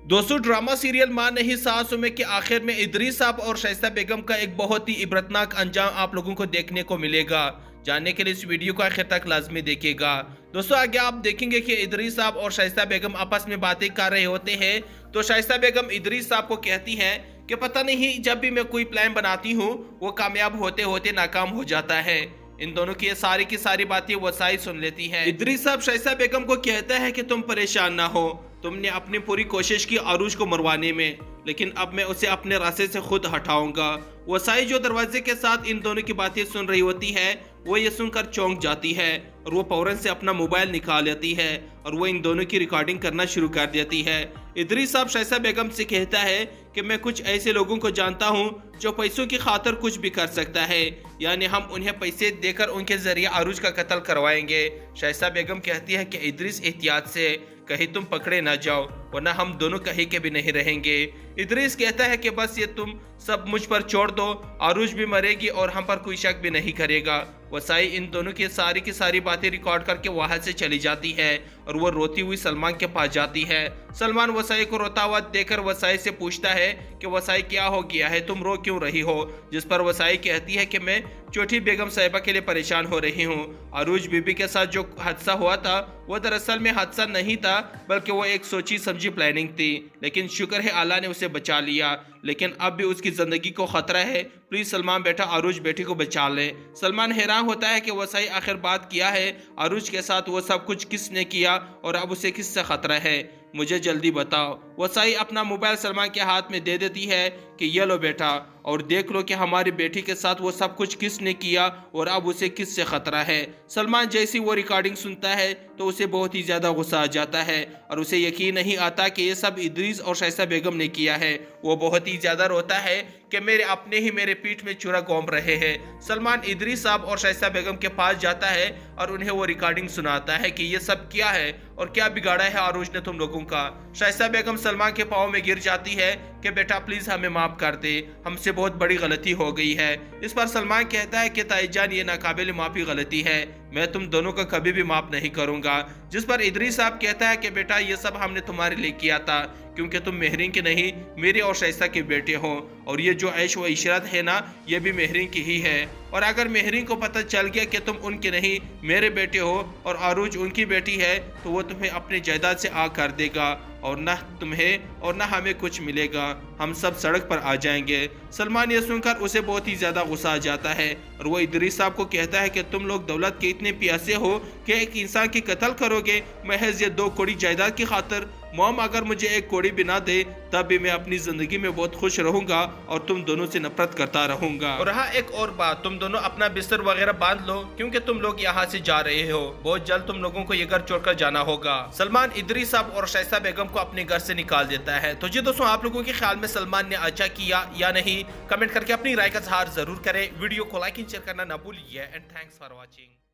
दोस्तों, drama serial मां नहीं सासू में के आखिर में इदरीस साहब और शाइस्ता बेगम का एक बहुत ही इबरतनाक अंजाम आप लोगों को देखने को मिलेगा। जानने के लिए इस वीडियो को आखिर तक लाजमी देखिएगा। दोस्तों, आगे आप देखेंगे कि इदरीस साहब और शाइस्ता बेगम आपस में बातें कर रहे होते हैं तो शाइस्ता बेगम इदरीस साहब को कहती हैं कि पता नहीं जब भी मैं कोई प्लान बनाती हूँ वो कामयाब होते होते नाकाम हो जाता है। इन दोनों की सारी बातें वसाई सुन लेती हैं। इदरीस साहब शाइस्ता बेगम को कहता है कि तुम परेशान ना हो, तुमने अपनी पूरी कोशिश की अरूज को मरवाने में, लेकिन अब मैं उसे अपने रास्ते से खुद हटाऊंगा। वसाई जो दरवाजे के साथ इन दोनों की बातें सुन रही होती है वो ये सुनकर चौंक जाती है और वो फौरन से अपना मोबाइल निकाल लेती है और वो इन दोनों की रिकॉर्डिंग करना शुरू कर देती है। इदरीस साहब शाइस्ता बेगम से कहता है कि मैं कुछ ऐसे लोगों को जानता हूँ जो पैसों की खातिर कुछ भी कर सकता है, यानी हम उन्हें पैसे देकर उनके जरिए अरूज का कत्ल करवाएंगे। शाइस्ता बेगम कहती है कि इदरीस एहतियात से, कहीं तुम पकड़े ना जाओ वरना हम दोनों कहीं के भी नहीं रहेंगे। इदरीस कहता है कि बस ये तुम सब मुझ पर छोड़ दो, अरूज भी मरेगी और हम पर कोई शक भी नहीं करेगा। वसाई इन दोनों की सारी बातें रिकॉर्ड करके वहां से चली जाती है और वो रोती हुई सलमान के पास जाती है। सलमान वसाई को रोता हुआ देखकर वसाई से पूछता है कि वसाई क्या हो गया है, तुम रो क्यों रही हो? जिस पर वसाई कहती है कि मैं छोटी बेगम साहिबा के लिए परेशान हो रही हूँ। अरूज बीबी के साथ जो हादसा हुआ था वो दरअसल में हादसा नहीं था बल्कि वो एक सोची समझी प्लानिंग थी, लेकिन शुक्र है अल्लाह ने उसे बचा लिया, लेकिन अब भी उसकी जिंदगी को खतरा है। प्लीज सलमान बेटा अरूज बेटी को बचा ले। सलमान हैरान होता है कि वसाई आखिर बात किया है अरूज के साथ वो सब कुछ किसने किया और अब उसे किससे खतरा है, मुझे जल्दी बताओ। वसाई अपना मोबाइल सलमान के हाथ में दे देती है कि ये लो बेटा और देख लो कि हमारी बेटी के साथ वो सब कुछ किसने किया और अब उसे किससे खतरा है। सलमान जैसी वो रिकॉर्डिंग सुनता है तो उसे बहुत ही ज्यादा गुस्सा आ जाता है और उसे यकीन नहीं आता कि ये सब इदरीस और शाइस्ता बेगम ने किया है। वो बहुत ही ज्यादा रोता है कि मेरे अपने ही मेरे पीठ में चूरा घोंप रहे हैं। सलमान इदरीस साहब और शाइस्ता बेगम के पास जाता है और उन्हें वो रिकॉर्डिंग सुनाता है कि ये सब क्या है और क्या बिगाड़ा है अरूज ने तुम लोगों का। शाइस्ता बेगम सलमान के पाँव में गिर जाती है कि बेटा प्लीज हमें माफ कर दे, हमसे बहुत बड़ी गलती हो गई है। इस पर सलमान कहता है कि ताईजान ये नाकाबिल माफी गलती है, मैं तुम दोनों का कभी भी माफ नहीं करूंगा। जिस पर इदरीस साहब कहता है कि बेटा ये सब हमने तुम्हारे लिए किया था क्योंकि तुम मेहरीन के नहीं मेरे और शाइस्ता के बेटे हो और ये जो ऐश व इशरत है ना ये भी मेहरीन की ही है, और अगर मेहरीन को पता चल गया कि तुम उनके नहीं मेरे बेटे हो और अरूज उनकी बेटी है तो वो तुम्हें अपनी जायदाद से आग कर देगा और न तुम्हें और न हमें कुछ मिलेगा, हम सब सड़क पर आ जाएंगे। सलमान ये सुनकर उसे बहुत ही ज्यादा गुस्सा आ जाता है और वो इदरीस साहब को कहता है कि तुम लोग दौलत के इतने प्यासे हो कि एक इंसान की कत्ल करोगे महज ये 2 कौड़ी जायदाद की खातिर। मॉम अगर मुझे 1 कौड़ी भी ना दे तब भी मैं अपनी जिंदगी में बहुत खुश रहूंगा और तुम दोनों से नफरत करता रहूंगा। और हाँ, एक और बात, तुम दोनों अपना बिस्तर वगैरह बांध लो क्योंकि तुम लोग यहाँ से जा रहे हो, बहुत जल्द तुम लोगों को ये घर छोड़कर जाना होगा। सलमान इदरीस साहब और शाइस्ता बेगम को अपने घर से निकाल देता है। तो जी दोस्तों, आप लोगों के ख्याल में सलमान ने अच्छा किया या नहीं, कमेंट करके अपनी राय का इजहार जरूर करें। वीडियो को लाइक एंड शेयर करना ना भूलिए एंड थैंक्स फॉर वॉचिंग।